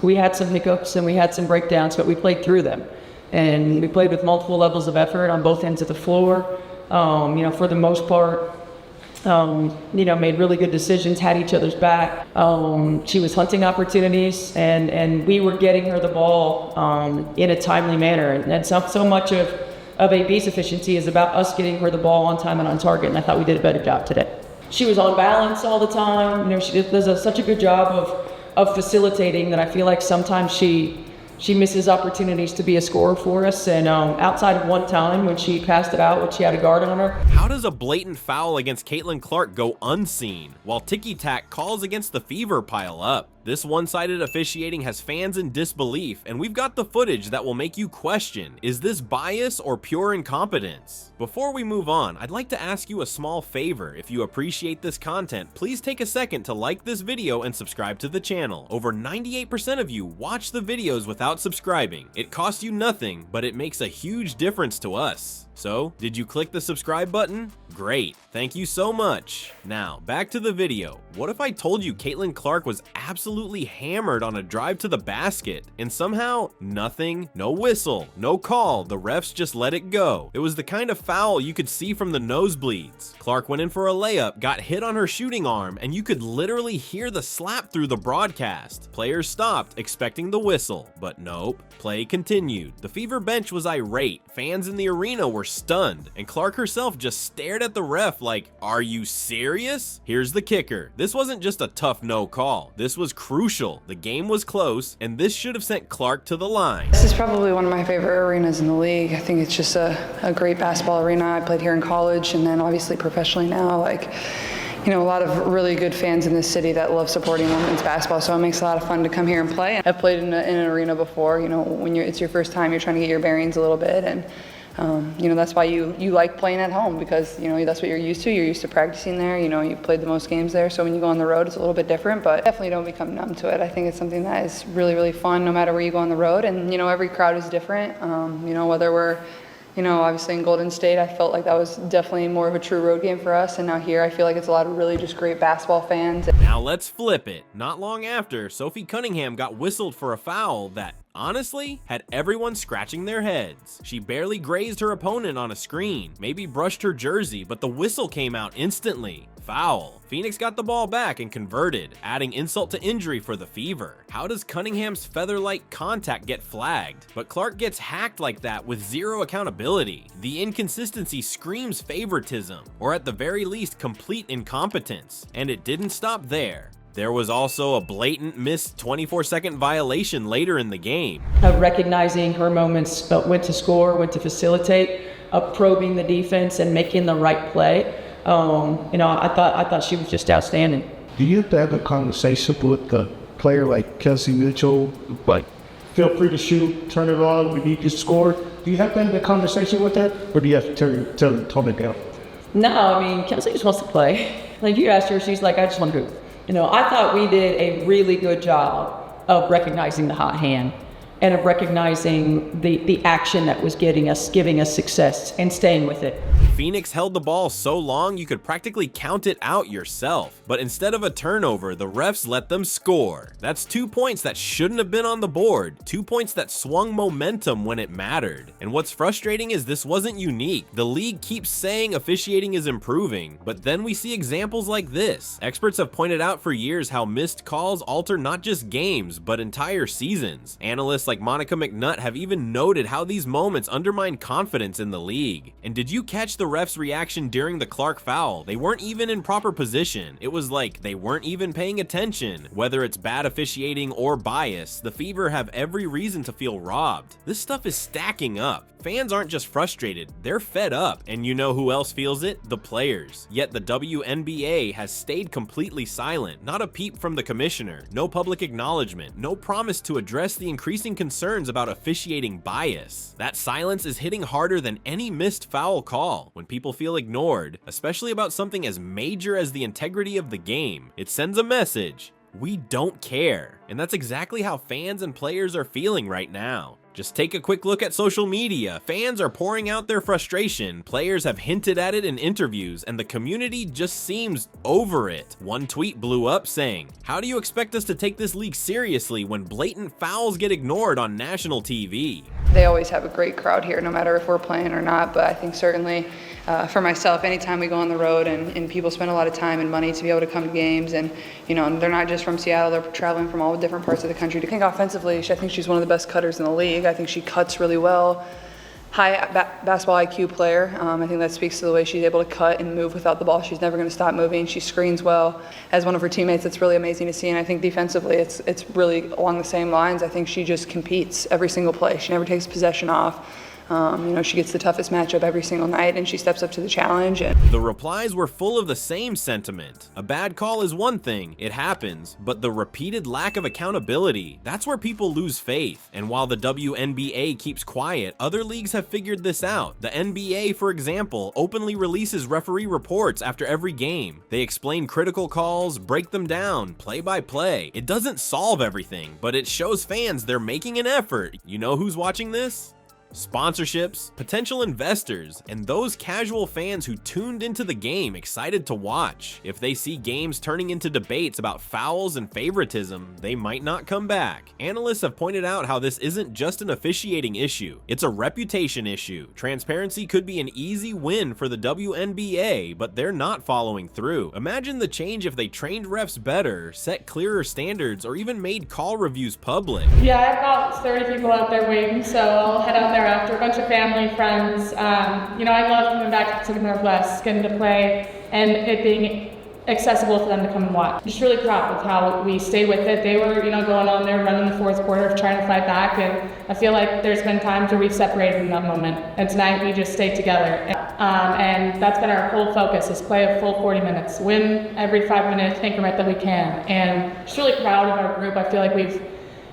We had some hiccups and we had some breakdowns, but we played through them. And we played with multiple levels of effort on both ends of the floor. For the most part, made really good decisions, had each other's back. She was hunting opportunities, and we were getting her the ball in a timely manner. And so much of AB's efficiency is about us getting her the ball on time and on target, and I thought we did a better job today. She was on balance all the time. She does such a good job of facilitating that I feel like sometimes she misses opportunities to be a scorer for us. And outside of one time when she passed it out when she had a guard on her. How does a blatant foul against Caitlin Clark go unseen while ticky-tack calls against the Fever pile up? This one-sided officiating has fans in disbelief, and we've got the footage that will make you question, is this bias or pure incompetence? Before we move on, I'd like to ask you a small favor. If you appreciate this content, please take a second to like this video and subscribe to the channel. Over 98% of you watch the videos without subscribing. It costs you nothing, but it makes a huge difference to us. So, did you click the subscribe button? Great, thank you so much. Now, back to the video. What if I told you Caitlin Clark was absolutely hammered on a drive to the basket, and somehow, nothing, no whistle, no call, the refs just let it go? It was the kind of foul you could see from the nosebleeds. Clark went in for a layup, got hit on her shooting arm, and you could literally hear the slap through the broadcast. Players stopped, expecting the whistle, but nope, play continued. The Fever bench was irate, fans in the arena were stunned, and Clark herself just stared at the ref like, are you serious? Here's the kicker. This wasn't just a tough no call. This was crucial. The game was close, and this should have sent Clark to the line. This is probably one of my favorite arenas in the league. I think it's just a great basketball arena. I played here in college and then obviously professionally now. A lot of really good fans in this city that love supporting women's basketball, so it makes a lot of fun to come here and play. I've played in an arena before. When it's your first time, you're trying to get your bearings a little bit, and that's why you like playing at home, because that's what you're used to. You're used to practicing there. You played the most games there, so when you go on the road, it's a little bit different, but definitely don't become numb to it. I think it's something that is really, really fun no matter where you go on the road, and every crowd is different. Whether we're obviously in Golden State, I felt like that was definitely more of a true road game for us. And now here, I feel like it's a lot of really just great basketball fans. Now let's flip it. Not long after, Sophie Cunningham got whistled for a foul that, honestly, had everyone scratching their heads. She barely grazed her opponent on a screen, maybe brushed her jersey, but the whistle came out instantly. Foul. Phoenix got the ball back and converted, adding insult to injury for the Fever. How does Cunningham's feather-like contact get flagged? But Clark gets hacked like that with zero accountability. The inconsistency screams favoritism, or at the very least, complete incompetence. And it didn't stop there. There was also a blatant missed 24-second violation later in the game. Recognizing her moments, when to score, when to facilitate, probing the defense and making the right play. I thought she was just outstanding. Do you have to have a conversation with the player like Kelsey Mitchell, like, feel free to shoot, turn it on, we need to score? Do you have to have a conversation with that, or do you have to tone it down? No, Kelsey just wants to play. Like, you asked her, she's like, I just want to hoop. I thought we did a really good job of recognizing the hot hand and of recognizing the action that was giving us success and staying with it. Phoenix held the ball so long you could practically count it out yourself, but instead of a turnover, the refs let them score. That's 2 points that shouldn't have been on the board, 2 points that swung momentum when it mattered. And what's frustrating is this wasn't unique. The league keeps saying officiating is improving, but then we see examples like this. Experts have pointed out for years how missed calls alter not just games, but entire seasons. Analysts like Monica McNutt have even noted how these moments undermine confidence in the league. And did you catch the ref's reaction during the Clark foul? They weren't even in proper position. It was like they weren't even paying attention. Whether it's bad officiating or bias, the Fever have every reason to feel robbed. This stuff is stacking up. Fans aren't just frustrated, they're fed up. And you know who else feels it? The players. Yet the WNBA has stayed completely silent. Not a peep from the commissioner, no public acknowledgement, no promise to address the increasing concerns about officiating bias. That silence is hitting harder than any missed foul call. When people feel ignored, especially about something as major as the integrity of the game, it sends a message. We don't care. And that's exactly how fans and players are feeling right now. Just take a quick look at social media. Fans are pouring out their frustration, players have hinted at it in interviews, and the community just seems over it. One tweet blew up saying, "How do you expect us to take this league seriously when blatant fouls get ignored on national TV?" They always have a great crowd here, no matter if we're playing or not, but I think certainly for myself, anytime we go on the road and people spend a lot of time and money to be able to come to games, and they're not just from Seattle, they're traveling from all different parts of the country. I think offensively, I think she's one of the best cutters in the league. I think she cuts really well. High basketball IQ player. I think that speaks to the way she's able to cut and move without the ball. She's never going to stop moving. She screens well. As one of her teammates, it's really amazing to see. And I think defensively, it's really along the same lines. I think she just competes every single play. She never takes possession off. She gets the toughest matchup every single night, and she steps up to the challenge. The replies were full of the same sentiment. A bad call is one thing, it happens, but the repeated lack of accountability, that's where people lose faith. And while the WNBA keeps quiet, other leagues have figured this out. The NBA, for example, openly releases referee reports after every game. They explain critical calls, break them down, play by play. It doesn't solve everything, but it shows fans they're making an effort. You know who's watching this? Sponsorships, potential investors, and those casual fans who tuned into the game excited to watch. If they see games turning into debates about fouls and favoritism, they might not come back. Analysts have pointed out how this isn't just an officiating issue, it's a reputation issue. Transparency could be an easy win for the WNBA, but they're not following through. Imagine the change if they trained refs better, set clearer standards, or even made call reviews public. Yeah, I've got 30 people out there waiting, so I'll head out there after, a bunch of family, friends. I love coming back to the Pacific Northwest, getting to play, and it being accessible for them to come and watch. I'm just really proud of how we stay with it. They were, going on there, running the fourth quarter, trying to fight back, and I feel like there's been times where we've separated in that moment, and tonight we just stayed together. And that's been our whole focus, is play a full 40 minutes, win every 5-minute increment that we can, and just really proud of our group. I feel like we've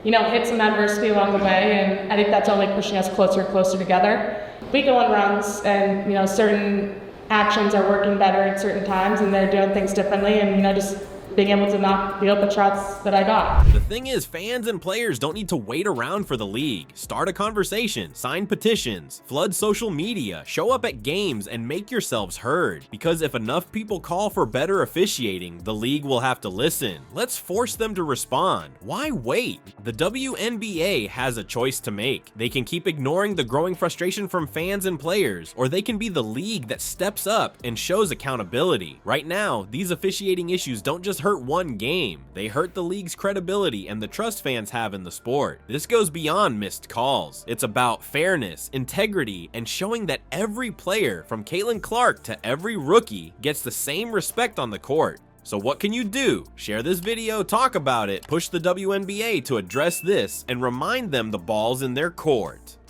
hit some adversity along the way, and I think that's only pushing us closer and closer together. We go on runs, and certain actions are working better at certain times, and they're doing things differently, and just being able to knock the open shots that I got. The thing is, fans and players don't need to wait around for the league. Start a conversation, sign petitions, flood social media, show up at games, and make yourselves heard. Because if enough people call for better officiating, the league will have to listen. Let's force them to respond. Why wait? The WNBA has a choice to make. They can keep ignoring the growing frustration from fans and players, or they can be the league that steps up and shows accountability. Right now, these officiating issues don't just hurt one game, they hurt the league's credibility and the trust fans have in the sport. This goes beyond missed calls. It's about fairness, integrity, and showing that every player, from Caitlin Clark to every rookie, gets the same respect on the court. So what can you do? Share this video, talk about it, push the WNBA to address this, and remind them the ball's in their court.